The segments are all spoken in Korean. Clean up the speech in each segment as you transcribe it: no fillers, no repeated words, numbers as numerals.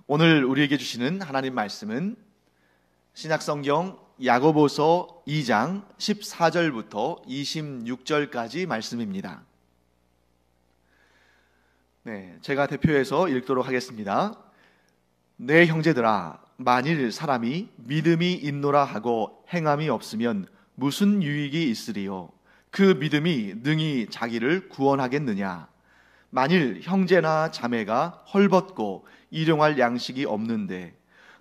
오늘 우리에게 주시는 하나님 말씀은 신약성경 야고보서 2장 14절부터 26절까지 말씀입니다. 제가 대표해서 읽도록 하겠습니다. 내 형제들아, 만일 사람이 믿음이 있노라 하고 행함이 없으면 무슨 유익이 있으리요? 그 믿음이 능히 자기를 구원하겠느냐? 만일 형제나 자매가 헐벗고 일용할 양식이 없는데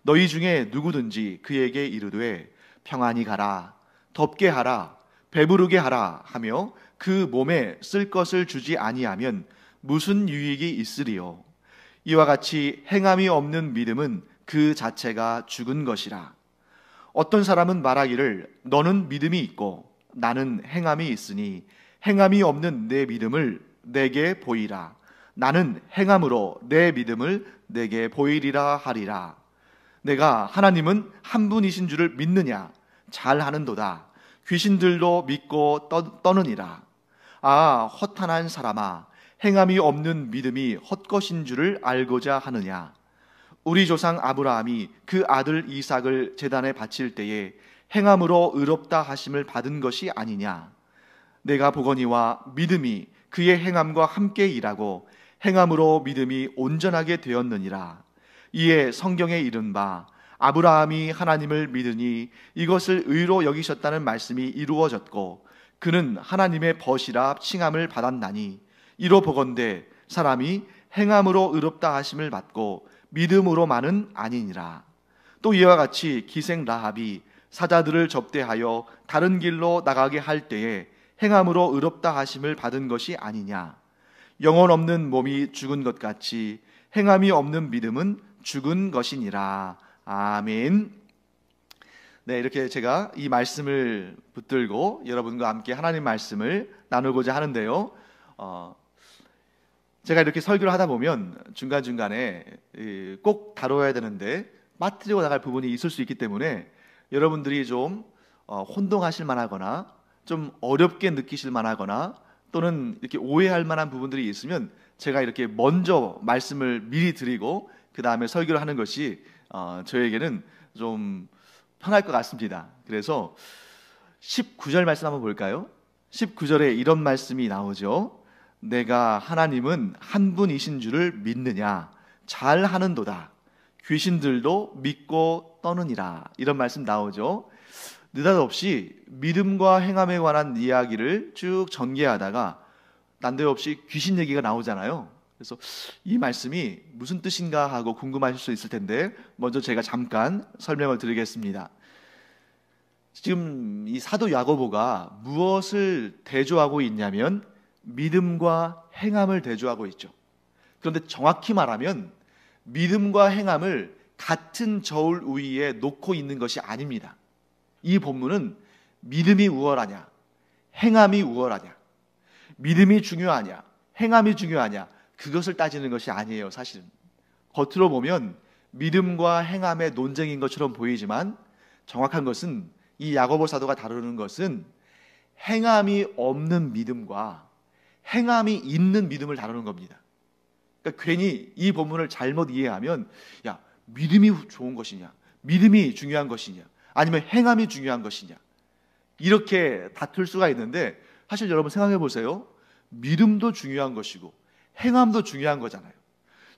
너희 중에 누구든지 그에게 이르되 평안히 가라, 덥게 하라, 배부르게 하라 하며 그 몸에 쓸 것을 주지 아니하면 무슨 유익이 있으리요? 이와 같이 행함이 없는 믿음은 그 자체가 죽은 것이라. 어떤 사람은 말하기를 너는 믿음이 있고 나는 행함이 있으니 행함이 없는 내 믿음을 내게 보이라. 나는 행함으로 내 믿음을 내게 보이리라 하리라. 내가 하나님은 한 분이신 줄을 믿느냐? 잘하는도다. 귀신들도 믿고 떠느니라. 아, 허탄한 사람아, 행함이 없는 믿음이 헛것인 줄을 알고자 하느냐? 우리 조상 아브라함이 그 아들 이삭을 제단에 바칠 때에 행함으로 의롭다 하심을 받은 것이 아니냐? 내가 보거니와 믿음이 그의 행함과 함께 일하고 행함으로 믿음이 온전하게 되었느니라. 이에 성경에 이른 바 아브라함이 하나님을 믿으니 이것을 의로 여기셨다는 말씀이 이루어졌고 그는 하나님의 벗이라 칭함을 받았나니 이로 보건대 사람이 행함으로 의롭다 하심을 받고 믿음으로만은 아니니라. 또 이와 같이 기생 라합이 사자들을 접대하여 다른 길로 나가게 할 때에 행함으로 의롭다 하심을 받은 것이 아니냐? 영혼 없는 몸이 죽은 것 같이 행함이 없는 믿음은 죽은 것이니라. 아멘. 이렇게 제가 이 말씀을 붙들고 여러분과 함께 하나님 말씀을 나누고자 하는데요. 제가 이렇게 설교를 하다 보면 중간중간에 꼭 다뤄야 되는데 빠뜨리고 나갈 부분이 있을 수 있기 때문에 여러분들이 좀 혼동하실 만하거나 좀 어렵게 느끼실 만하거나 또는 이렇게 오해할 만한 부분들이 있으면 제가 이렇게 먼저 말씀을 미리 드리고 그 다음에 설교를 하는 것이 저에게는 좀 편할 것 같습니다. 그래서 19절 말씀 한번 볼까요? 19절에 이런 말씀이 나오죠. 내가 하나님은 한 분이신 줄을 믿느냐? 잘하는도다. 귀신들도 믿고 떠느니라. 이런 말씀 나오죠. 느닷없이 믿음과 행함에 관한 이야기를 쭉 전개하다가 난데없이 귀신 얘기가 나오잖아요. 그래서 이 말씀이 무슨 뜻인가 하고 궁금하실 수 있을 텐데 먼저 제가 잠깐 설명을 드리겠습니다. 지금 이 사도 야고보가 무엇을 대조하고 있냐면 믿음과 행함을 대조하고 있죠. 그런데 정확히 말하면 믿음과 행함을 같은 저울 위에 놓고 있는 것이 아닙니다. 이 본문은 믿음이 우월하냐, 행함이 우월하냐, 믿음이 중요하냐, 행함이 중요하냐, 그것을 따지는 것이 아니에요. 사실은 겉으로 보면 믿음과 행함의 논쟁인 것처럼 보이지만 정확한 것은 이 야고보 사도가 다루는 것은 행함이 없는 믿음과 행함이 있는 믿음을 다루는 겁니다. 그러니까 괜히 이 본문을 잘못 이해하면 야, 믿음이 좋은 것이냐, 믿음이 중요한 것이냐, 아니면 행함이 중요한 것이냐, 이렇게 다툴 수가 있는데 사실 여러분 생각해 보세요. 믿음도 중요한 것이고 행함도 중요한 거잖아요.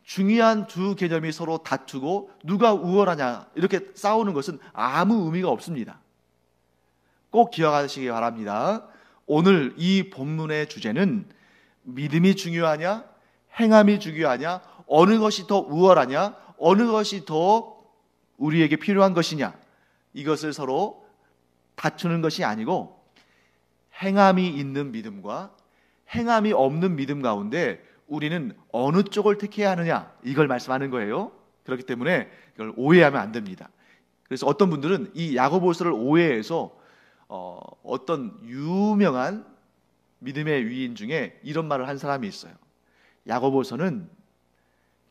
중요한 두 개념이 서로 다투고 누가 우월하냐 이렇게 싸우는 것은 아무 의미가 없습니다. 꼭 기억하시기 바랍니다. 오늘 이 본문의 주제는 믿음이 중요하냐, 행함이 중요하냐, 어느 것이 더 우월하냐, 어느 것이 더 우리에게 필요한 것이냐, 이것을 서로 다투는 것이 아니고 행함이 있는 믿음과 행함이 없는 믿음 가운데 우리는 어느 쪽을 택해야 하느냐, 이걸 말씀하는 거예요. 그렇기 때문에 이걸 오해하면 안 됩니다. 그래서 어떤 분들은 이 야고보서를 오해해서 어떤 유명한 믿음의 위인 중에 이런 말을 한 사람이 있어요. 야고보서는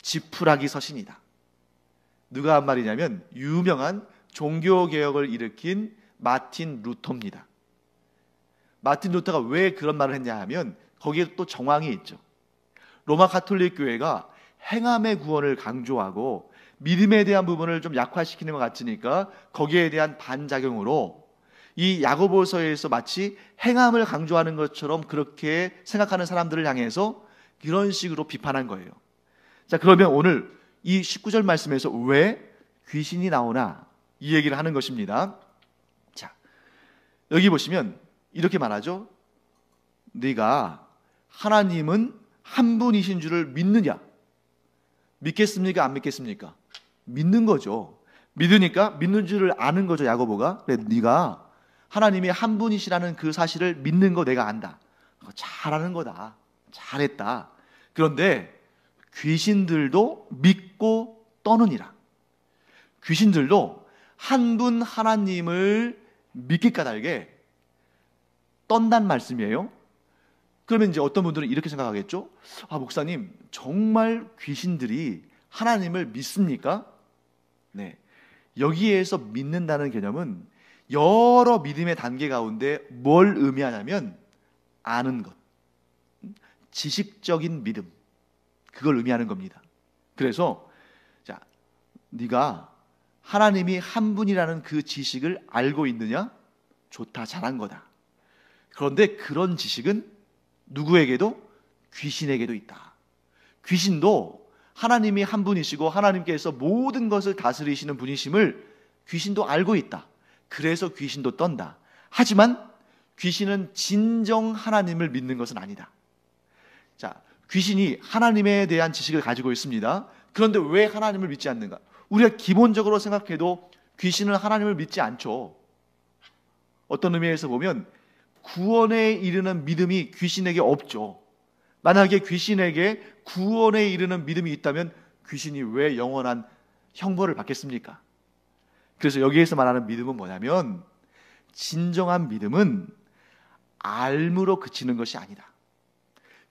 지푸라기 서신이다. 누가 한 말이냐면 유명한 종교개혁을 일으킨 마틴 루터입니다. 마틴 루터가 왜 그런 말을 했냐 하면 거기에 또 정황이 있죠. 로마 가톨릭 교회가 행함의 구원을 강조하고 믿음에 대한 부분을 좀 약화시키는 것 같으니까 거기에 대한 반작용으로 이 야고보서에서 마치 행함을 강조하는 것처럼 그렇게 생각하는 사람들을 향해서 이런 식으로 비판한 거예요. 자, 그러면 오늘 이 19절 말씀에서 왜 귀신이 나오나 이 얘기를 하는 것입니다. 자, 여기 보시면 이렇게 말하죠. 네가 하나님은 한 분이신 줄을 믿느냐? 믿겠습니까? 안 믿겠습니까? 믿는 거죠. 믿으니까 믿는 줄을 아는 거죠, 야고보가. 그래, 네가 하나님이 한 분이시라는 그 사실을 믿는 거 내가 안다. 잘하는 거다. 잘했다. 그런데 귀신들도 믿고 떠느니라. 귀신들도 한 분 하나님을 믿기 까닭에 떤단 말씀이에요. 그러면 이제 어떤 분들은 이렇게 생각하겠죠. 아, 목사님, 정말 귀신들이 하나님을 믿습니까? 네. 여기에서 믿는다는 개념은 여러 믿음의 단계 가운데 뭘 의미하냐면 아는 것, 지식적인 믿음, 그걸 의미하는 겁니다. 그래서 자, 네가 하나님이 한 분이라는 그 지식을 알고 있느냐? 좋다, 잘한 거다. 그런데 그런 지식은 누구에게도? 귀신에게도 있다. 귀신도 하나님이 한 분이시고 하나님께서 모든 것을 다스리시는 분이심을 귀신도 알고 있다. 그래서 귀신도 떤다. 하지만 귀신은 진정 하나님을 믿는 것은 아니다. 자, 귀신이 하나님에 대한 지식을 가지고 있습니다. 그런데 왜 하나님을 믿지 않는가? 우리가 기본적으로 생각해도 귀신은 하나님을 믿지 않죠. 어떤 의미에서 보면 구원에 이르는 믿음이 귀신에게 없죠. 만약에 귀신에게 구원에 이르는 믿음이 있다면 귀신이 왜 영원한 형벌을 받겠습니까? 그래서 여기에서 말하는 믿음은 뭐냐면 진정한 믿음은 알므로 그치는 것이 아니다.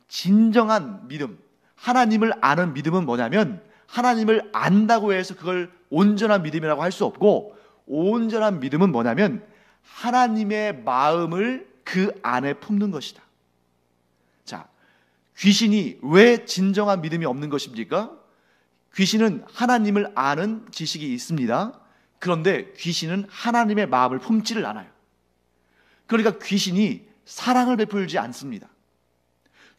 진정한 믿음, 하나님을 아는 믿음은 뭐냐면 하나님을 안다고 해서 그걸 온전한 믿음이라고 할 수 없고, 온전한 믿음은 뭐냐면 하나님의 마음을 그 안에 품는 것이다. 자, 귀신이 왜 진정한 믿음이 없는 것입니까? 귀신은 하나님을 아는 지식이 있습니다. 그런데 귀신은 하나님의 마음을 품지를 않아요. 그러니까 귀신이 사랑을 베풀지 않습니다.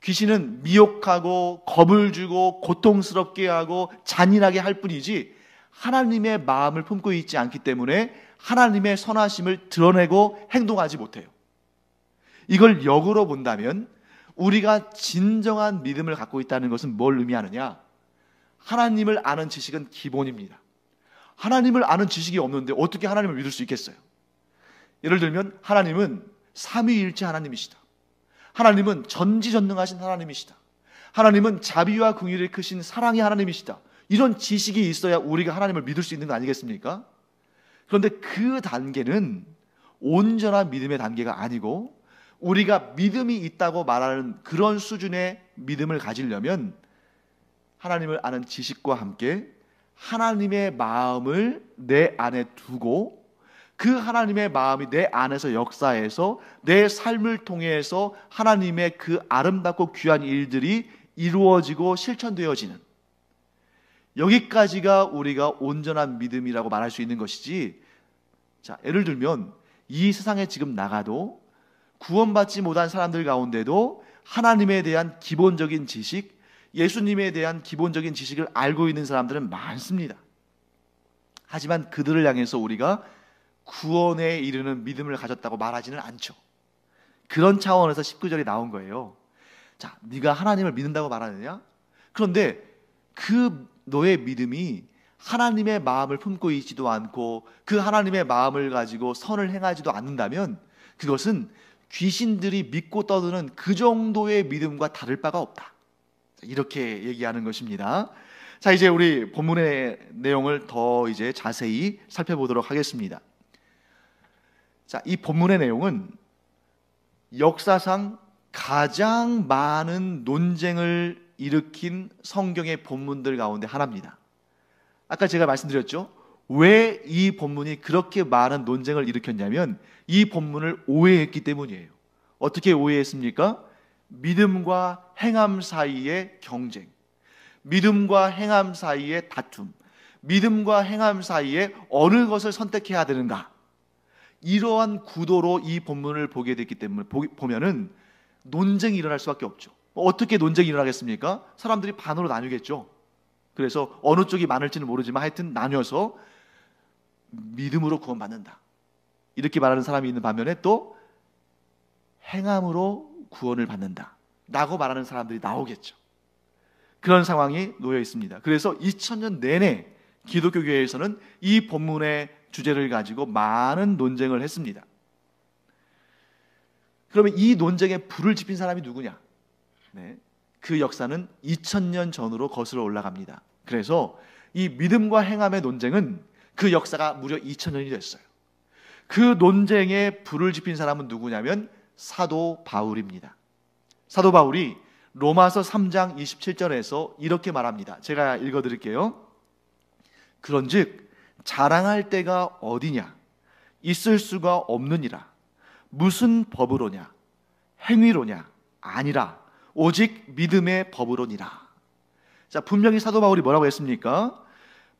귀신은 미혹하고 겁을 주고 고통스럽게 하고 잔인하게 할 뿐이지 하나님의 마음을 품고 있지 않기 때문에 하나님의 선하심을 드러내고 행동하지 못해요. 이걸 역으로 본다면 우리가 진정한 믿음을 갖고 있다는 것은 뭘 의미하느냐? 하나님을 아는 지식은 기본입니다. 하나님을 아는 지식이 없는데 어떻게 하나님을 믿을 수 있겠어요? 예를 들면 하나님은 삼위일체 하나님이시다. 하나님은 전지전능하신 하나님이시다. 하나님은 자비와 긍휼이 크신 사랑의 하나님이시다. 이런 지식이 있어야 우리가 하나님을 믿을 수 있는 거 아니겠습니까? 그런데 그 단계는 온전한 믿음의 단계가 아니고 우리가 믿음이 있다고 말하는 그런 수준의 믿음을 가지려면 하나님을 아는 지식과 함께 하나님의 마음을 내 안에 두고 그 하나님의 마음이 내 안에서 역사해서 내 삶을 통해서 하나님의 그 아름답고 귀한 일들이 이루어지고 실천되어지는, 여기까지가 우리가 온전한 믿음이라고 말할 수 있는 것이지. 자, 예를 들면 이 세상에 지금 나가도 구원받지 못한 사람들 가운데도 하나님에 대한 기본적인 지식, 예수님에 대한 기본적인 지식을 알고 있는 사람들은 많습니다. 하지만 그들을 향해서 우리가 구원에 이르는 믿음을 가졌다고 말하지는 않죠. 그런 차원에서 19절이 나온 거예요. 자, 네가 하나님을 믿는다고 말하느냐? 그런데 그 너의 믿음이 하나님의 마음을 품고 있지도 않고 그 하나님의 마음을 가지고 선을 행하지도 않는다면 그것은 귀신들이 믿고 떠드는 그 정도의 믿음과 다를 바가 없다. 이렇게 얘기하는 것입니다. 자, 이제 우리 본문의 내용을 더 이제 자세히 살펴보도록 하겠습니다. 자, 이 본문의 내용은 역사상 가장 많은 논쟁을 일으킨 성경의 본문들 가운데 하나입니다. 아까 제가 말씀드렸죠. 왜 이 본문이 그렇게 많은 논쟁을 일으켰냐면 이 본문을 오해했기 때문이에요. 어떻게 오해했습니까? 믿음과 행함 사이의 경쟁, 믿음과 행함 사이의 다툼, 믿음과 행함 사이에 어느 것을 선택해야 되는가? 이러한 구도로 이 본문을 보게 됐기 때문에 보면은 논쟁이 일어날 수밖에 없죠. 어떻게 논쟁이 일어나겠습니까? 사람들이 반으로 나뉘겠죠. 그래서 어느 쪽이 많을지는 모르지만 하여튼 나뉘어서 믿음으로 구원받는다, 이렇게 말하는 사람이 있는 반면에 또 행함으로 구원을 받는다 라고 말하는 사람들이 나오겠죠. 그런 상황이 놓여 있습니다. 그래서 2000년 내내 기독교 교회에서는 이 본문의 주제를 가지고 많은 논쟁을 했습니다. 그러면 이 논쟁에 불을 지핀 사람이 누구냐? 네, 그 역사는 2000년 전으로 거슬러 올라갑니다. 그래서 이 믿음과 행함의 논쟁은 그 역사가 무려 2000년이 됐어요. 그 논쟁에 불을 지핀 사람은 누구냐면 사도 바울입니다. 사도 바울이 로마서 3장 27절에서 이렇게 말합니다. 제가 읽어드릴게요. 그런즉 자랑할 때가 어디냐? 있을 수가 없느니라. 무슨 법으로냐? 행위로냐? 아니라 오직 믿음의 법으로니라. 자, 분명히 사도 바울이 뭐라고 했습니까?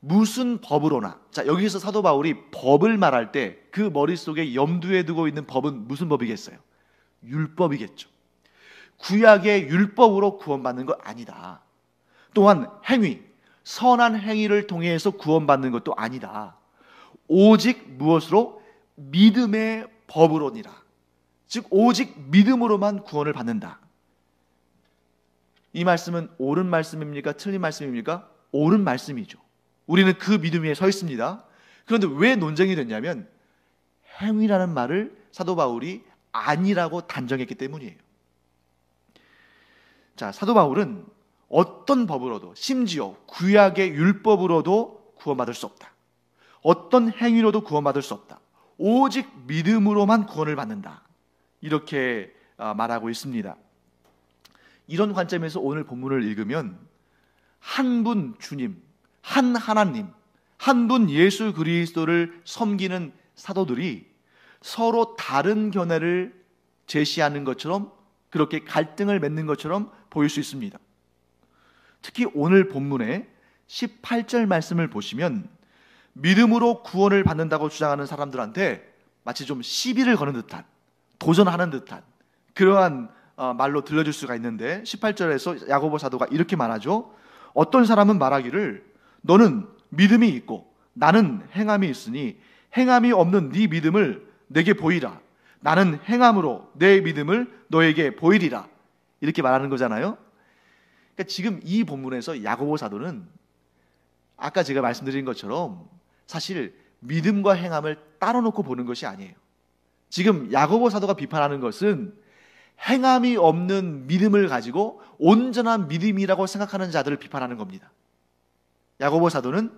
무슨 법으로나. 자, 여기서 사도 바울이 법을 말할 때 그 머릿속에 염두에 두고 있는 법은 무슨 법이겠어요? 율법이겠죠. 구약의 율법으로 구원받는 것 아니다. 또한 행위, 선한 행위를 통해서 구원받는 것도 아니다. 오직 무엇으로? 믿음의 법으로니라. 즉 오직 믿음으로만 구원을 받는다. 이 말씀은 옳은 말씀입니까? 틀린 말씀입니까? 옳은 말씀이죠. 우리는 그 믿음 위에 서 있습니다. 그런데 왜 논쟁이 됐냐면 행위라는 말을 사도 바울이 아니라고 단정했기 때문이에요. 자, 사도 바울은 어떤 법으로도, 심지어 구약의 율법으로도 구원받을 수 없다. 어떤 행위로도 구원받을 수 없다. 오직 믿음으로만 구원을 받는다. 이렇게 말하고 있습니다. 이런 관점에서 오늘 본문을 읽으면 한 분 주님, 한 하나님, 한 분 예수 그리스도를 섬기는 사도들이 서로 다른 견해를 제시하는 것처럼, 그렇게 갈등을 맺는 것처럼 보일 수 있습니다. 특히 오늘 본문의 18절 말씀을 보시면 믿음으로 구원을 받는다고 주장하는 사람들한테 마치 좀 시비를 거는 듯한, 도전하는 듯한 그러한 말로 들려줄 수가 있는데 18절에서 야고보 사도가 이렇게 말하죠. 어떤 사람은 말하기를 너는 믿음이 있고 나는 행함이 있으니 행함이 없는 네 믿음을 내게 보이라. 나는 행함으로 내 믿음을 너에게 보이리라. 이렇게 말하는 거잖아요. 그러니까 지금 이 본문에서 야고보 사도는 아까 제가 말씀드린 것처럼 사실 믿음과 행함을 따로 놓고 보는 것이 아니에요. 지금 야고보 사도가 비판하는 것은 행함이 없는 믿음을 가지고 온전한 믿음이라고 생각하는 자들을 비판하는 겁니다. 야고보 사도는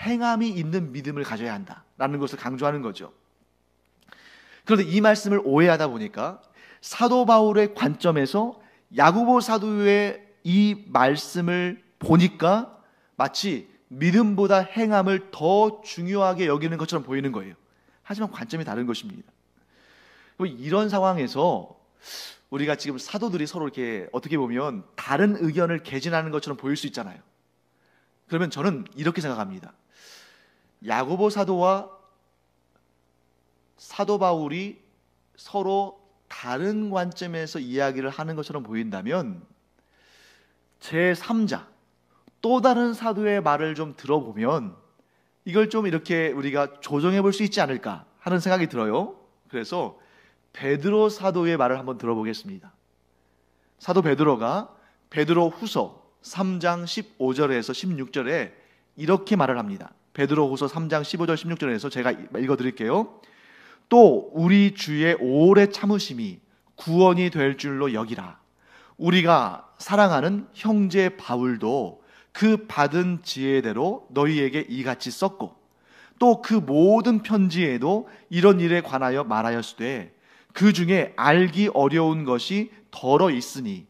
행함이 있는 믿음을 가져야 한다라는 것을 강조하는 거죠. 그런데 이 말씀을 오해하다 보니까 사도 바울의 관점에서 야고보 사도의 이 말씀을 보니까 마치 믿음보다 행함을 더 중요하게 여기는 것처럼 보이는 거예요. 하지만 관점이 다른 것입니다. 이런 상황에서 우리가 지금 사도들이 서로 이렇게 어떻게 보면 다른 의견을 개진하는 것처럼 보일 수 있잖아요. 그러면 저는 이렇게 생각합니다. 야고보 사도와 사도 바울이 서로 다른 관점에서 이야기를 하는 것처럼 보인다면 제3자, 또 다른 사도의 말을 좀 들어보면 이걸 좀 이렇게 우리가 조정해 볼 수 있지 않을까 하는 생각이 들어요. 그래서 베드로 사도의 말을 한번 들어보겠습니다. 사도 베드로가 베드로 후서 3장 15절에서 16절에 이렇게 말을 합니다. 베드로 후서 3장 15절 16절에서 제가 읽어드릴게요. 또 우리 주의 오래 참으심이 구원이 될 줄로 여기라. 우리가 사랑하는 형제 바울도 그 받은 지혜대로 너희에게 이같이 썼고 또 그 모든 편지에도 이런 일에 관하여 말하였으되 그 중에 알기 어려운 것이 덜어 있으니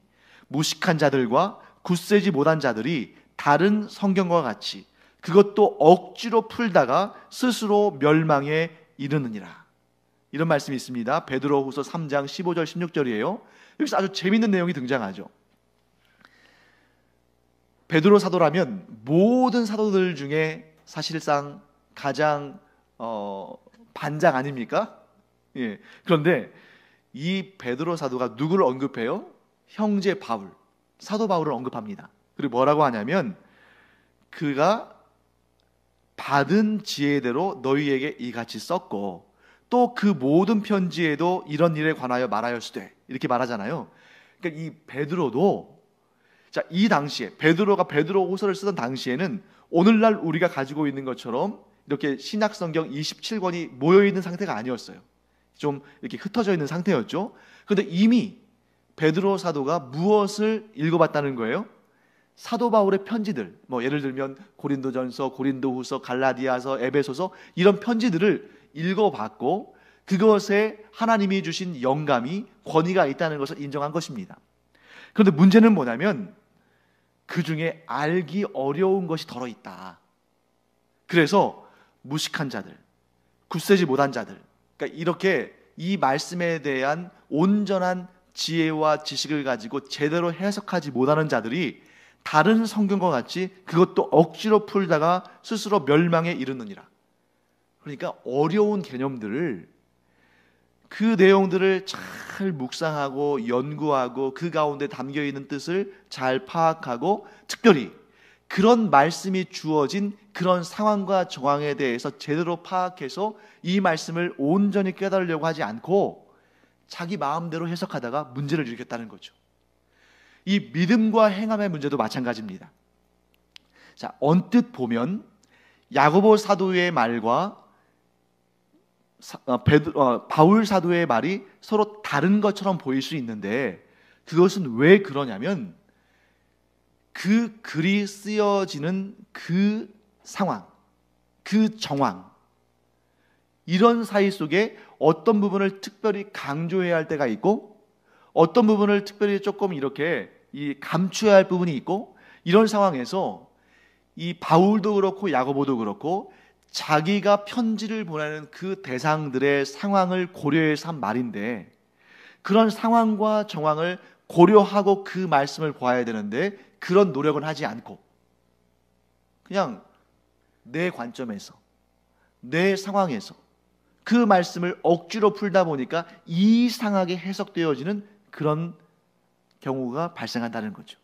무식한 자들과 굳세지 못한 자들이 다른 성경과 같이 그것도 억지로 풀다가 스스로 멸망에 이르느니라. 이런 말씀이 있습니다. 베드로후서 3장 15절 16절이에요. 여기서 아주 재밌는 내용이 등장하죠. 베드로 사도라면 모든 사도들 중에 사실상 가장 반장 아닙니까? 예. 그런데 이 베드로 사도가 누구를 언급해요? 형제 바울, 사도 바울을 언급합니다. 그리고 뭐라고 하냐면 그가 받은 지혜대로 너희에게 이같이 썼고 또 그 모든 편지에도 이런 일에 관하여 말하였으되 이렇게 말하잖아요. 그러니까 이 베드로도 이 당시에 베드로가 베드로 후서를 쓰던 당시에는 오늘날 우리가 가지고 있는 것처럼 이렇게 신약 성경 27권이 모여 있는 상태가 아니었어요. 좀 이렇게 흩어져 있는 상태였죠. 그런데 이미 베드로 사도가 무엇을 읽어봤다는 거예요? 사도 바울의 편지들, 예를 들면 고린도전서, 고린도후서, 갈라디아서, 에베소서 이런 편지들을 읽어봤고 그것에 하나님이 주신 영감이 권위가 있다는 것을 인정한 것입니다. 그런데 문제는 뭐냐면 그 중에 알기 어려운 것이 덜어 있다. 그래서 무식한 자들, 굳세지 못한 자들, 그러니까 이렇게 이 말씀에 대한 온전한 지혜와 지식을 가지고 제대로 해석하지 못하는 자들이 다른 성경과 같이 그것도 억지로 풀다가 스스로 멸망에 이르느니라. 그러니까 어려운 개념들을 그 내용들을 잘 묵상하고 연구하고 그 가운데 담겨있는 뜻을 잘 파악하고 특별히 그런 말씀이 주어진 그런 상황과 정황에 대해서 제대로 파악해서 이 말씀을 온전히 깨달으려고 하지 않고 자기 마음대로 해석하다가 문제를 일으켰다는 거죠. 이 믿음과 행함의 문제도 마찬가지입니다. 자, 언뜻 보면 야고보 사도의 말과 바울 사도의 말이 서로 다른 것처럼 보일 수 있는데 그것은 왜 그러냐면 그 글이 쓰여지는 그 상황, 그 정황 이런 사이 속에 어떤 부분을 특별히 강조해야 할 때가 있고 어떤 부분을 특별히 조금 이렇게 감춰야 할 부분이 있고 이런 상황에서 이 바울도 그렇고 야고보도 그렇고 자기가 편지를 보내는 그 대상들의 상황을 고려해서 한 말인데 그런 상황과 정황을 고려하고 그 말씀을 보아야 되는데 그런 노력은 하지 않고 그냥 내 관점에서 내 상황에서 그 말씀을 억지로 풀다 보니까 이상하게 해석되어지는 그런 경우가 발생한다는 거죠.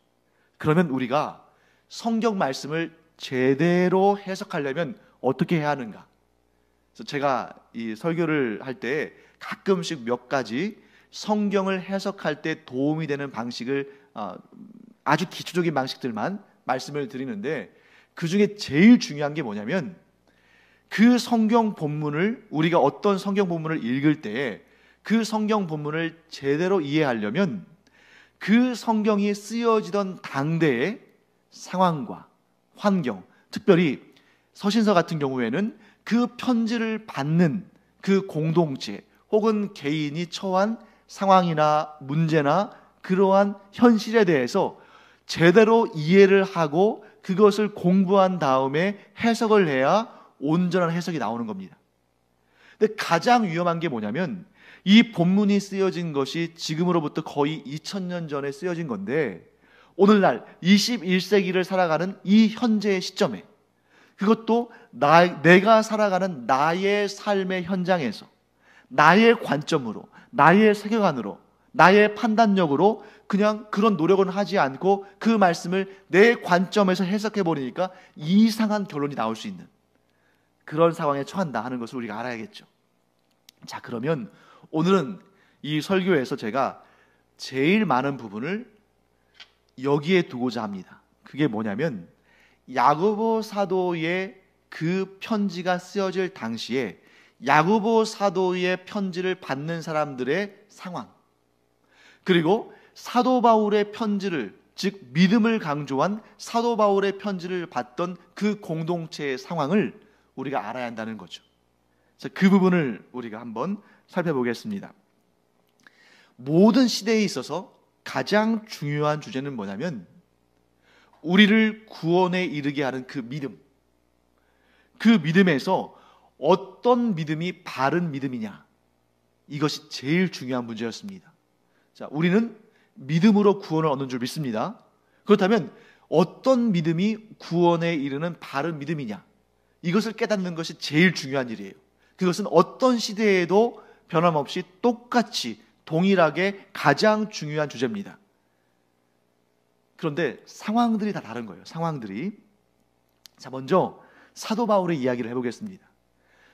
그러면 우리가 성경 말씀을 제대로 해석하려면 어떻게 해야 하는가? 그래서 제가 이 설교를 할 때 가끔씩 몇 가지 성경을 해석할 때 도움이 되는 방식을 아주 기초적인 방식들만 말씀을 드리는데 그 중에 제일 중요한 게 뭐냐면 그 성경 본문을 우리가 어떤 성경 본문을 읽을 때에 그 성경 본문을 제대로 이해하려면 그 성경이 쓰여지던 당대의 상황과 환경, 특별히 서신서 같은 경우에는 그 편지를 받는 그 공동체 혹은 개인이 처한 상황이나 문제나 그러한 현실에 대해서 제대로 이해를 하고 그것을 공부한 다음에 해석을 해야 온전한 해석이 나오는 겁니다. 근데 가장 위험한 게 뭐냐면 이 본문이 쓰여진 것이 지금으로부터 거의 2000년 전에 쓰여진 건데 오늘날 21세기를 살아가는 이 현재의 시점에 그것도 내가 살아가는 나의 삶의 현장에서 나의 관점으로 나의 세계관으로 나의 판단력으로 그냥 그런 노력은 하지 않고 그 말씀을 내 관점에서 해석해 버리니까 이상한 결론이 나올 수 있는 그런 상황에 처한다 하는 것을 우리가 알아야겠죠. 자, 그러면 오늘은 이 설교에서 제가 제일 많은 부분을 여기에 두고자 합니다. 그게 뭐냐면 야고보 사도의 그 편지가 쓰여질 당시에 야고보 사도의 편지를 받는 사람들의 상황, 그리고 사도 바울의 편지를, 즉 믿음을 강조한 사도 바울의 편지를 받던 그 공동체의 상황을 우리가 알아야 한다는 거죠. 그 부분을 우리가 한번 살펴보겠습니다. 모든 시대에 있어서 가장 중요한 주제는 뭐냐면 우리를 구원에 이르게 하는 그 믿음, 그 믿음에서 어떤 믿음이 바른 믿음이냐, 이것이 제일 중요한 문제였습니다. 자, 우리는 믿음으로 구원을 얻는 줄 믿습니다. 그렇다면 어떤 믿음이 구원에 이르는 바른 믿음이냐, 이것을 깨닫는 것이 제일 중요한 일이에요. 그것은 어떤 시대에도 변함없이 똑같이 동일하게 가장 중요한 주제입니다. 그런데 상황들이 다 다른 거예요. 상황들이. 자, 먼저 사도 바울의 이야기를 해보겠습니다.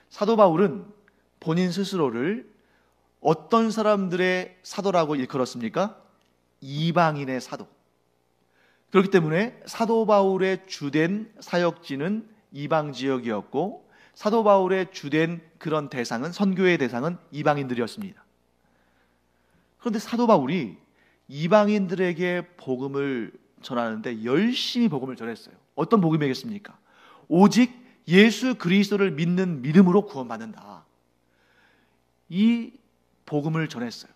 사도 바울은 본인 스스로를 어떤 사람들의 사도라고 일컬었습니까? 이방인의 사도. 그렇기 때문에 사도 바울의 주된 사역지는 이방 지역이었고, 사도 바울의 주된 그런 대상은, 선교의 대상은 이방인들이었습니다. 그런데 사도 바울이 이방인들에게 복음을 전하는데 열심히 복음을 전했어요. 어떤 복음이겠습니까? 오직 예수 그리스도를 믿는 믿음으로 구원받는다. 이 복음을 전했어요.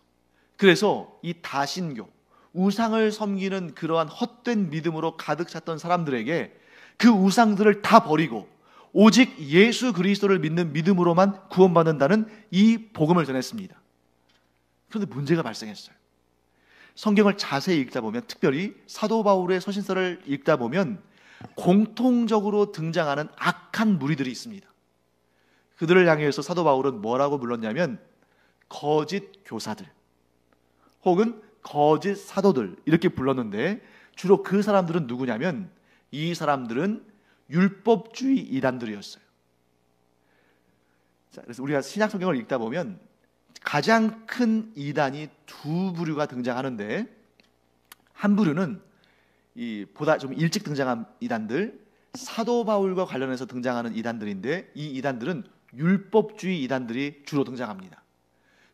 그래서 이 다신교, 우상을 섬기는 그러한 헛된 믿음으로 가득 찼던 사람들에게 그 우상들을 다 버리고 오직 예수 그리스도를 믿는 믿음으로만 구원받는다는 이 복음을 전했습니다. 그런데 문제가 발생했어요. 성경을 자세히 읽다 보면, 특별히 사도 바울의 서신서를 읽다 보면 공통적으로 등장하는 악한 무리들이 있습니다. 그들을 향해서 사도 바울은 뭐라고 불렀냐면 거짓 교사들 혹은 거짓 사도들 이렇게 불렀는데, 주로 그 사람들은 누구냐면 이 사람들은 율법주의 이단들이었어요. 자, 그래서 우리가 신약 성경을 읽다 보면 가장 큰 이단이 두 부류가 등장하는데, 한 부류는 보다 좀 일찍 등장한 이단들, 사도 바울과 관련해서 등장하는 이단들인데, 이 이단들은 율법주의 이단들이 주로 등장합니다.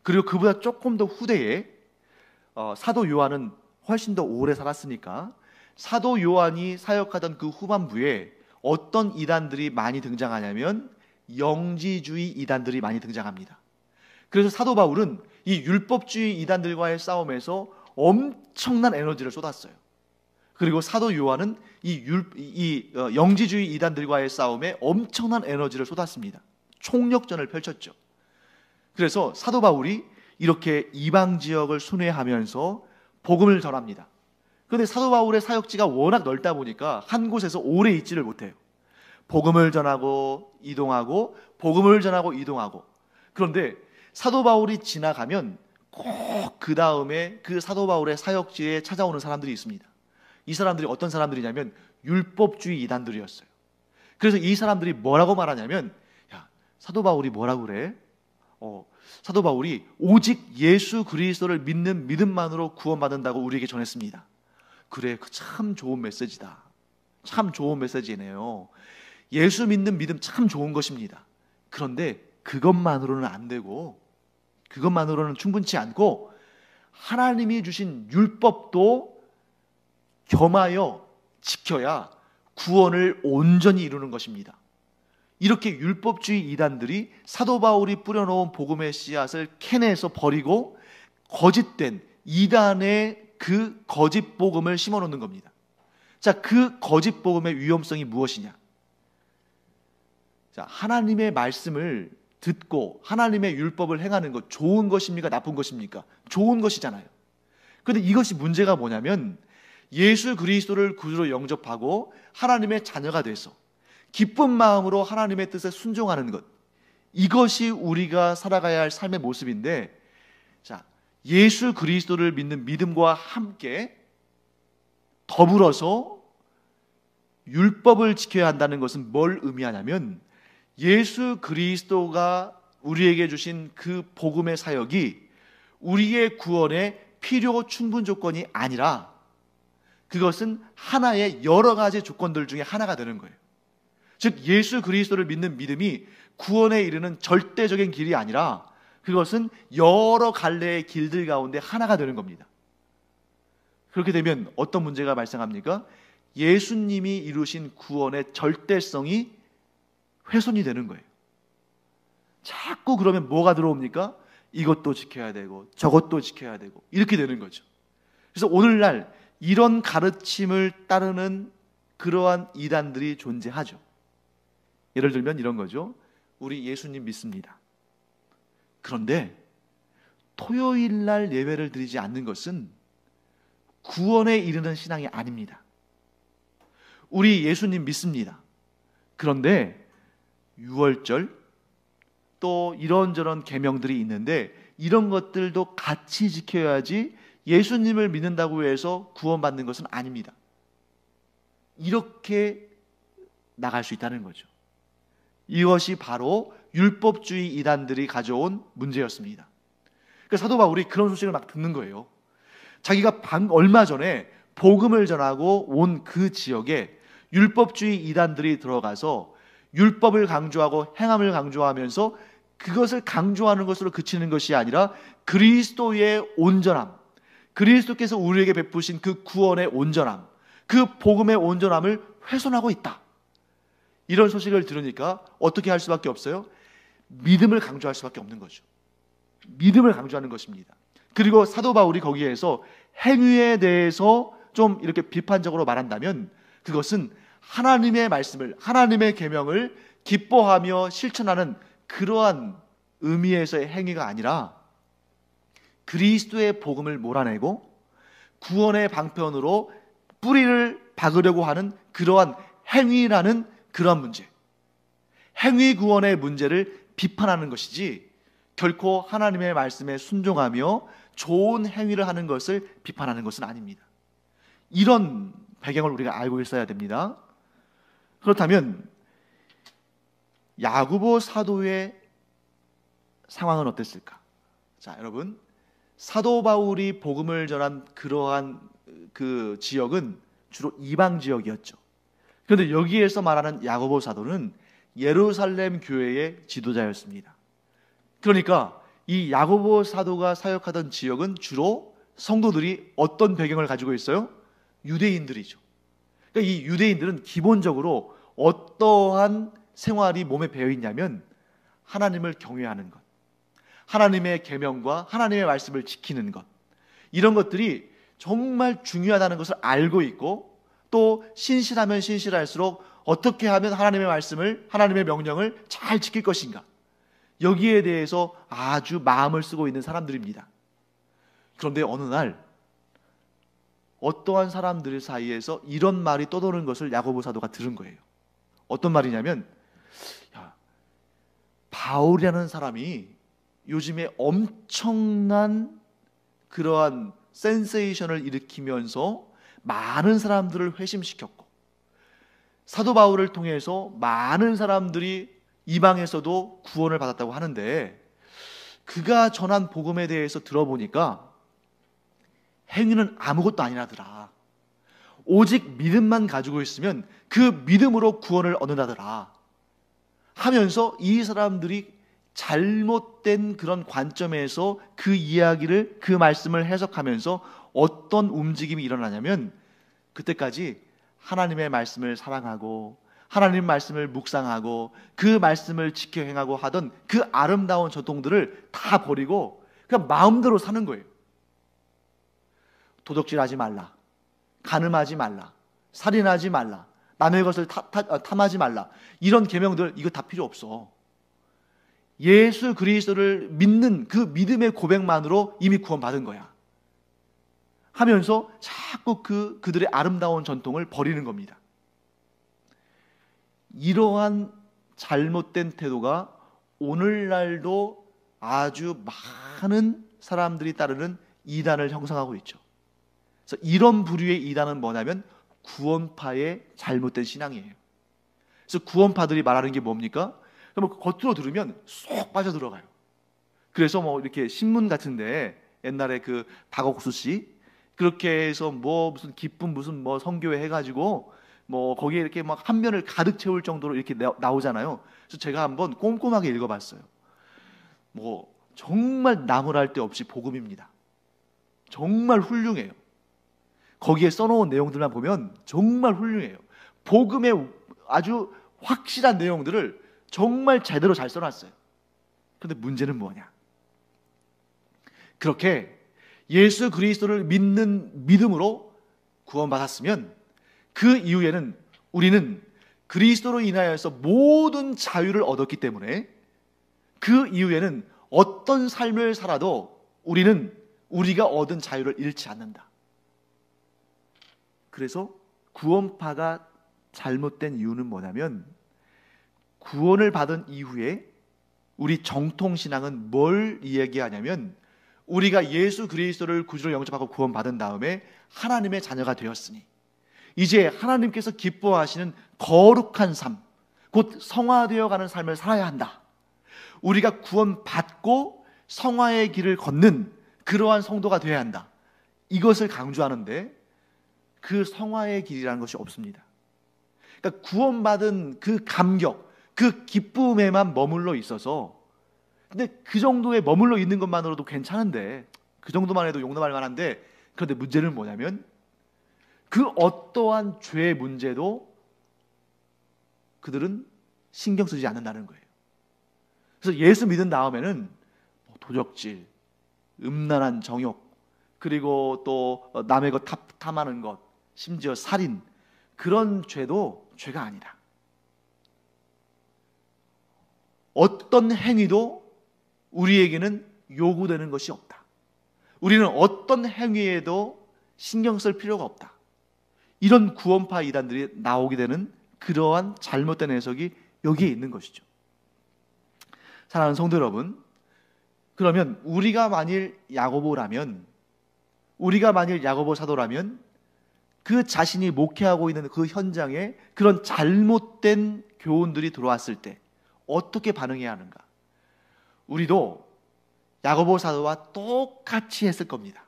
그리고 그보다 조금 더 후대에 사도 요한은 훨씬 더 오래 살았으니까 사도 요한이 사역하던 그 후반부에 어떤 이단들이 많이 등장하냐면 영지주의 이단들이 많이 등장합니다. 그래서 사도 바울은 이 율법주의 이단들과의 싸움에서 엄청난 에너지를 쏟았어요. 그리고 사도 요한은 영지주의 이단들과의 싸움에 엄청난 에너지를 쏟았습니다. 총력전을 펼쳤죠. 그래서 사도 바울이 이렇게 이방 지역을 순회하면서 복음을 전합니다. 그런데 사도 바울의 사역지가 워낙 넓다 보니까 한 곳에서 오래 있지를 못해요. 복음을 전하고 이동하고 복음을 전하고 이동하고. 그런데 사도 바울이 지나가면 꼭 그 다음에 그 사도 바울의 사역지에 찾아오는 사람들이 있습니다. 이 사람들이 어떤 사람들이냐면 율법주의 이단들이었어요. 그래서 이 사람들이 뭐라고 말하냐면, 야, 사도 바울이 뭐라고 그래? 사도 바울이 오직 예수 그리스도를 믿는 믿음만으로 구원받는다고 우리에게 전했습니다. 그래, 참 좋은 메시지다. 참 좋은 메시지네요. 예수 믿는 믿음 참 좋은 것입니다. 그런데 그것만으로는 안 되고, 그것만으로는 충분치 않고 하나님이 주신 율법도 겸하여 지켜야 구원을 온전히 이루는 것입니다. 이렇게 율법주의 이단들이 사도 바울이 뿌려놓은 복음의 씨앗을 캐내서 버리고 거짓된 이단의 그 거짓 복음을 심어놓는 겁니다. 자, 그 거짓 복음의 위험성이 무엇이냐? 자, 하나님의 말씀을 듣고 하나님의 율법을 행하는 것 좋은 것입니까? 나쁜 것입니까? 좋은 것이잖아요. 그런데 이것이 문제가 뭐냐면 예수 그리스도를 구주로 영접하고 하나님의 자녀가 돼서 기쁜 마음으로 하나님의 뜻에 순종하는 것, 이것이 우리가 살아가야 할 삶의 모습인데, 자, 예수 그리스도를 믿는 믿음과 함께 더불어서 율법을 지켜야 한다는 것은 뭘 의미하냐면 예수 그리스도가 우리에게 주신 그 복음의 사역이 우리의 구원의 필요 충분 조건이 아니라 그것은 하나의 여러 가지 조건들 중에 하나가 되는 거예요. 즉 예수 그리스도를 믿는 믿음이 구원에 이르는 절대적인 길이 아니라 그것은 여러 갈래의 길들 가운데 하나가 되는 겁니다. 그렇게 되면 어떤 문제가 발생합니까? 예수님이 이루신 구원의 절대성이 훼손이 되는 거예요. 자꾸 그러면 뭐가 들어옵니까? 이것도 지켜야 되고 저것도 지켜야 되고 이렇게 되는 거죠. 그래서 오늘날 이런 가르침을 따르는 그러한 이단들이 존재하죠. 예를 들면 이런 거죠. 우리 예수님 믿습니다. 그런데 토요일 날 예배를 드리지 않는 것은 구원에 이르는 신앙이 아닙니다. 우리 예수님 믿습니다. 그런데 유월절, 또 이런저런 계명들이 있는데 이런 것들도 같이 지켜야지 예수님을 믿는다고 해서 구원받는 것은 아닙니다. 이렇게 나갈 수 있다는 거죠. 이것이 바로 율법주의 이단들이 가져온 문제였습니다. 그래서 사도 바울이 그런 소식을 막 듣는 거예요. 자기가 얼마 전에 복음을 전하고 온 그 지역에 율법주의 이단들이 들어가서 율법을 강조하고 행함을 강조하면서 그것을 강조하는 것으로 그치는 것이 아니라 그리스도의 온전함, 그리스도께서 우리에게 베푸신 그 구원의 온전함, 그 복음의 온전함을 훼손하고 있다. 이런 소식을 들으니까 어떻게 할 수밖에 없어요? 믿음을 강조할 수밖에 없는 거죠. 믿음을 강조하는 것입니다. 그리고 사도 바울이 거기에서 행위에 대해서 좀 이렇게 비판적으로 말한다면 그것은 하나님의 말씀을, 하나님의 계명을 기뻐하며 실천하는 그러한 의미에서의 행위가 아니라 그리스도의 복음을 몰아내고 구원의 방편으로 뿌리를 박으려고 하는 그러한 행위라는 그러한 문제, 행위 구원의 문제를 비판하는 것이지 결코 하나님의 말씀에 순종하며 좋은 행위를 하는 것을 비판하는 것은 아닙니다. 이런 배경을 우리가 알고 있어야 됩니다. 그렇다면 야고보 사도의 상황은 어땠을까? 자, 여러분, 사도 바울이 복음을 전한 그러한 그 지역은 주로 이방 지역이었죠. 그런데 여기에서 말하는 야고보 사도는 예루살렘 교회의 지도자였습니다. 그러니까 이 야고보 사도가 사역하던 지역은 주로 성도들이 어떤 배경을 가지고 있어요? 유대인들이죠. 그러니까 이 유대인들은 기본적으로 어떠한 생활이 몸에 배어 있냐면 하나님을 경외하는 것, 하나님의 계명과 하나님의 말씀을 지키는 것, 이런 것들이 정말 중요하다는 것을 알고 있고 또 신실하면 신실할수록 어떻게 하면 하나님의 말씀을, 하나님의 명령을 잘 지킬 것인가, 여기에 대해서 아주 마음을 쓰고 있는 사람들입니다. 그런데 어느 날 어떠한 사람들 사이에서 이런 말이 떠도는 것을 야고보 사도가 들은 거예요. 어떤 말이냐면, 야, 바울이라는 사람이 요즘에 엄청난 그러한 센세이션을 일으키면서 많은 사람들을 회심시켰고 사도 바울을 통해서 많은 사람들이 이방에서도 구원을 받았다고 하는데 그가 전한 복음에 대해서 들어보니까 행위는 아무것도 아니라더라. 오직 믿음만 가지고 있으면 그 믿음으로 구원을 얻는다더라 하면서 이 사람들이 잘못된 그런 관점에서 그 이야기를, 그 말씀을 해석하면서 어떤 움직임이 일어나냐면 그때까지 하나님의 말씀을 사랑하고 하나님 말씀을 묵상하고 그 말씀을 지켜 행하고 하던 그 아름다운 전통들을 다 버리고 그냥 마음대로 사는 거예요. 도둑질하지 말라, 간음하지 말라, 살인하지 말라, 남의 것을 탐하지 말라, 이런 계명들 이거 다 필요 없어. 예수 그리스도를 믿는 그 믿음의 고백만으로 이미 구원받은 거야 하면서 자꾸 그들의 아름다운 전통을 버리는 겁니다. 이러한 잘못된 태도가 오늘날도 아주 많은 사람들이 따르는 이단을 형성하고 있죠. 그래서 이런 부류의 이단은 뭐냐면 구원파의 잘못된 신앙이에요. 그래서 구원파들이 말하는 게 뭡니까? 겉으로 들으면 쏙 빠져들어가요. 그래서 뭐 이렇게 신문 같은데 옛날에 그 박옥수 씨 그렇게 해서 뭐 무슨 기쁨 무슨 뭐 선교회 해가지고 뭐 거기에 이렇게 막 한 면을 가득 채울 정도로 이렇게 나오잖아요. 그래서 제가 한번 꼼꼼하게 읽어봤어요. 뭐 정말 나무랄 데 없이 복음입니다. 정말 훌륭해요. 거기에 써놓은 내용들만 보면 정말 훌륭해요. 복음의 아주 확실한 내용들을 정말 제대로 잘 써놨어요. 그런데 문제는 뭐냐? 그렇게 예수 그리스도를 믿는 믿음으로 구원받았으면 그 이후에는 우리는 그리스도로 인하여서 모든 자유를 얻었기 때문에 그 이후에는 어떤 삶을 살아도 우리는 우리가 얻은 자유를 잃지 않는다. 그래서 구원파가 잘못된 이유는 뭐냐면 구원을 받은 이후에 우리 정통신앙은 뭘 이야기하냐면, 우리가 예수 그리스도를 구주로 영접하고 구원받은 다음에 하나님의 자녀가 되었으니 이제 하나님께서 기뻐하시는 거룩한 삶, 곧 성화되어 가는 삶을 살아야 한다. 우리가 구원받고 성화의 길을 걷는 그러한 성도가 되어야 한다. 이것을 강조하는데 그 성화의 길이라는 것이 없습니다. 그러니까 구원받은 그 감격, 그 기쁨에만 머물러 있어서, 근데 그 정도에 머물러 있는 것만으로도 괜찮은데, 그 정도만 해도 용납할 만한데, 그런데 문제는 뭐냐면 그 어떠한 죄의 문제도 그들은 신경 쓰지 않는다는 거예요. 그래서 예수 믿은 다음에는 도적질, 음란한 정욕, 그리고 또 남의 것 탐하는 것, 심지어 살인, 그런 죄도 죄가 아니다. 어떤 행위도 우리에게는 요구되는 것이 없다. 우리는 어떤 행위에도 신경 쓸 필요가 없다. 이런 구원파 이단들이 나오게 되는 그러한 잘못된 해석이 여기에 있는 것이죠. 사랑하는 성도 여러분, 그러면 우리가 만일 야고보라면, 우리가 만일 야고보 사도라면 그 자신이 목회하고 있는 그 현장에 그런 잘못된 교훈들이 들어왔을 때 어떻게 반응해야 하는가? 우리도 야고보 사도와 똑같이 했을 겁니다.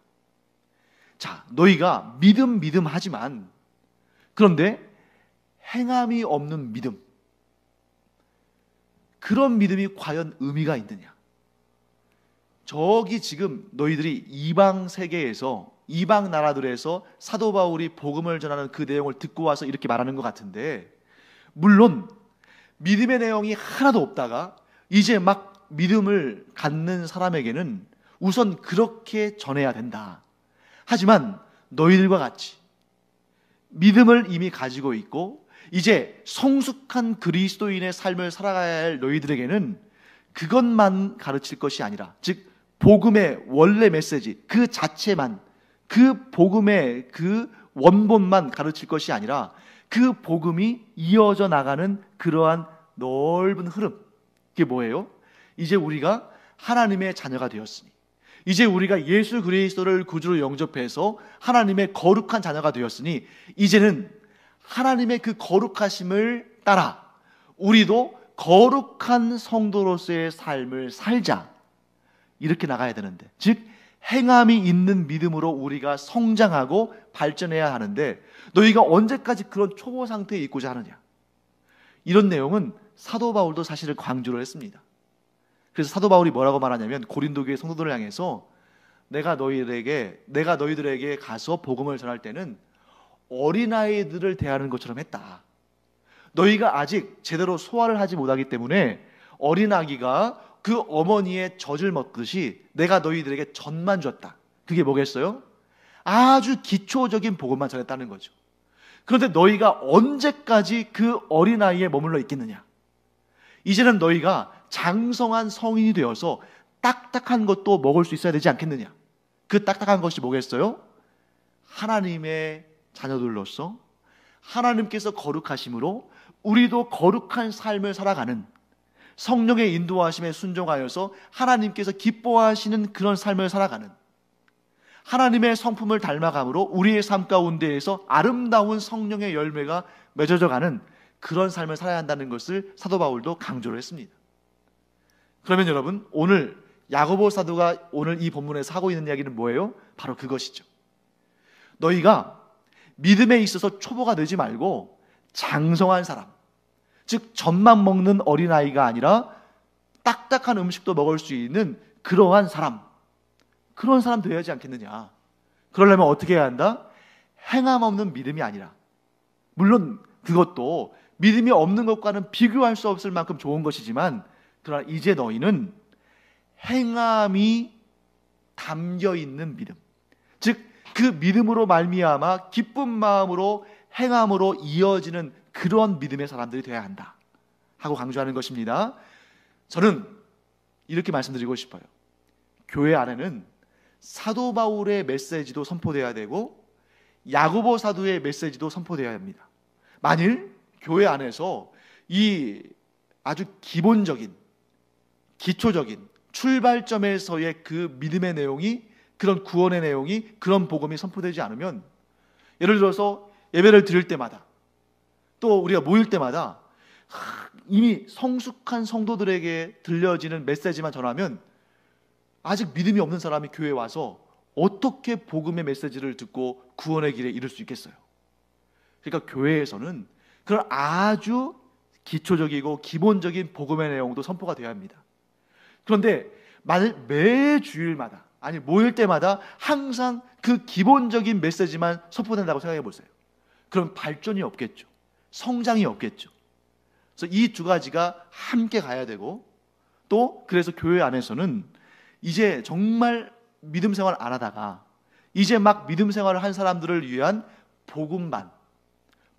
자, 너희가 믿음 하지만, 그런데 행함이 없는 믿음, 그런 믿음이 과연 의미가 있느냐? 저기 지금 너희들이 이방 세계에서, 이방 나라들에서 사도 바울이 복음을 전하는 그 내용을 듣고 와서 이렇게 말하는 것 같은데, 물론 믿음의 내용이 하나도 없다가 이제 막 믿음을 갖는 사람에게는 우선 그렇게 전해야 된다. 하지만 너희들과 같이 믿음을 이미 가지고 있고 이제 성숙한 그리스도인의 삶을 살아가야 할 너희들에게는 그것만 가르칠 것이 아니라, 즉 복음의 원래 메시지 그 자체만, 그 복음의 그 원본만 가르칠 것이 아니라 그 복음이 이어져 나가는 그러한 넓은 흐름, 그게 뭐예요? 이제 우리가 하나님의 자녀가 되었으니, 이제 우리가 예수 그리스도를 구주로 영접해서 하나님의 거룩한 자녀가 되었으니 이제는 하나님의 그 거룩하심을 따라 우리도 거룩한 성도로서의 삶을 살자, 이렇게 나가야 되는데, 즉 행함이 있는 믿음으로 우리가 성장하고 발전해야 하는데, 너희가 언제까지 그런 초보 상태에 있고자 하느냐? 이런 내용은 사도 바울도 사실을 강조를 했습니다. 그래서 사도 바울이 뭐라고 말하냐면, 고린도 교회 성도들을 향해서 내가 너희들에게 가서 복음을 전할 때는 어린아이들을 대하는 것처럼 했다. 너희가 아직 제대로 소화를 하지 못하기 때문에 어린아기가 그 어머니의 젖을 먹듯이 내가 너희들에게 젖만 줬다. 그게 뭐겠어요? 아주 기초적인 복음만 전했다는 거죠. 그런데 너희가 언제까지 그 어린아이에 머물러 있겠느냐? 이제는 너희가 장성한 성인이 되어서 딱딱한 것도 먹을 수 있어야 되지 않겠느냐? 그 딱딱한 것이 뭐겠어요? 하나님의 자녀들로서 하나님께서 거룩하심으로 우리도 거룩한 삶을 살아가는, 성령의 인도하심에 순종하여서 하나님께서 기뻐하시는 그런 삶을 살아가는, 하나님의 성품을 닮아감으로 우리의 삶 가운데에서 아름다운 성령의 열매가 맺어져 가는 그런 삶을 살아야 한다는 것을 사도 바울도 강조를 했습니다. 그러면 여러분, 오늘 야고보 사도가 오늘 이 본문에서 하고 있는 이야기는 뭐예요? 바로 그것이죠. 너희가 믿음에 있어서 초보가 되지 말고 장성한 사람, 즉 젖만 먹는 어린아이가 아니라 딱딱한 음식도 먹을 수 있는 그러한 사람, 그런 사람 되어야지 않겠느냐. 그러려면 어떻게 해야 한다? 행함 없는 믿음이 아니라, 물론 그것도 믿음이 없는 것과는 비교할 수 없을 만큼 좋은 것이지만, 그러나 이제 너희는 행함이 담겨 있는 믿음, 즉 그 믿음으로 말미암아 기쁜 마음으로 행함으로 이어지는 그런 믿음의 사람들이 되어야 한다 하고 강조하는 것입니다. 저는 이렇게 말씀드리고 싶어요. 교회 안에는 사도 바울의 메시지도 선포되어야 되고 야고보 사도의 메시지도 선포되어야 합니다. 만일 교회 안에서 이 아주 기본적인, 기초적인 출발점에서의 그 믿음의 내용이, 그런 구원의 내용이, 그런 복음이 선포되지 않으면, 예를 들어서 예배를 드릴 때마다, 또 우리가 모일 때마다 이미 성숙한 성도들에게 들려지는 메시지만 전하면 아직 믿음이 없는 사람이 교회에 와서 어떻게 복음의 메시지를 듣고 구원의 길에 이를 수 있겠어요? 그러니까 교회에서는 그런 아주 기초적이고 기본적인 복음의 내용도 선포가 되어야 합니다. 그런데 만일 매 주일마다, 아니 모일 때마다 항상 그 기본적인 메시지만 선포된다고 생각해 보세요. 그럼 발전이 없겠죠. 성장이 없겠죠. 그래서 이 두 가지가 함께 가야 되고, 또 그래서 교회 안에서는 이제 정말 믿음 생활 안 하다가 이제 막 믿음 생활을 한 사람들을 위한 복음반,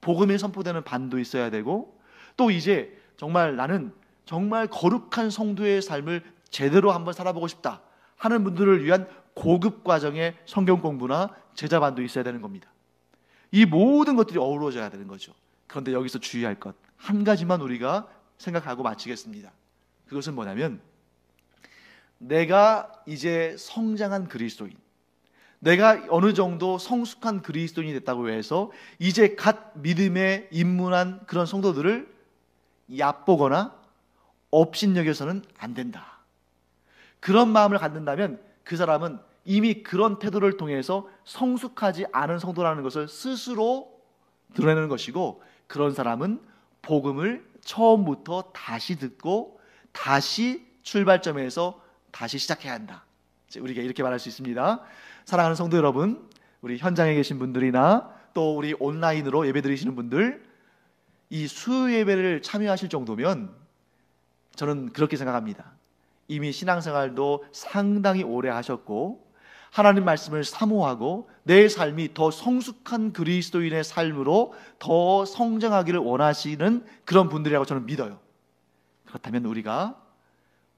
복음이 선포되는 반도 있어야 되고, 또 이제 정말 나는 정말 거룩한 성도의 삶을 제대로 한번 살아보고 싶다 하는 분들을 위한 고급 과정의 성경 공부나 제자반도 있어야 되는 겁니다. 이 모든 것들이 어우러져야 되는 거죠. 그런데 여기서 주의할 것 한 가지만 우리가 생각하고 마치겠습니다. 그것은 뭐냐면, 내가 이제 성장한 그리스도인, 내가 어느 정도 성숙한 그리스도인이 됐다고 해서 이제 갓 믿음에 입문한 그런 성도들을 얕보거나 업신여겨서는 안 된다. 그런 마음을 갖는다면 그 사람은 이미 그런 태도를 통해서 성숙하지 않은 성도라는 것을 스스로 드러내는 것이고, 그런 사람은 복음을 처음부터 다시 듣고 다시 출발점에서 다시 시작해야 한다. 우리가 이렇게 말할 수 있습니다. 사랑하는 성도 여러분, 우리 현장에 계신 분들이나 또 우리 온라인으로 예배 드리시는 분들, 이 수요 예배를 참여하실 정도면 저는 그렇게 생각합니다. 이미 신앙생활도 상당히 오래 하셨고 하나님 말씀을 사모하고 내 삶이 더 성숙한 그리스도인의 삶으로 더 성장하기를 원하시는 그런 분들이라고 저는 믿어요. 그렇다면 우리가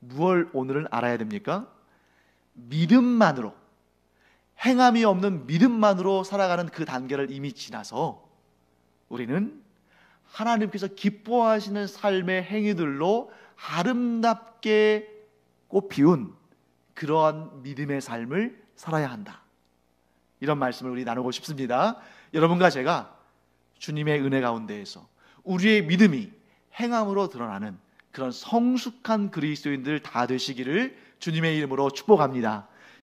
무엇을 오늘은 알아야 됩니까? 믿음만으로, 행함이 없는 믿음만으로 살아가는 그 단계를 이미 지나서 우리는 하나님께서 기뻐하시는 삶의 행위들로 아름답게 꽃피운 그러한 믿음의 삶을 살아야 한다. 이런 말씀을 우리 나누고 싶습니다. 여러분과 제가 주님의 은혜 가운데에서 우리의 믿음이 행함으로 드러나는 그런 성숙한 그리스도인들 다 되시기를 주님의 이름으로 축복합니다.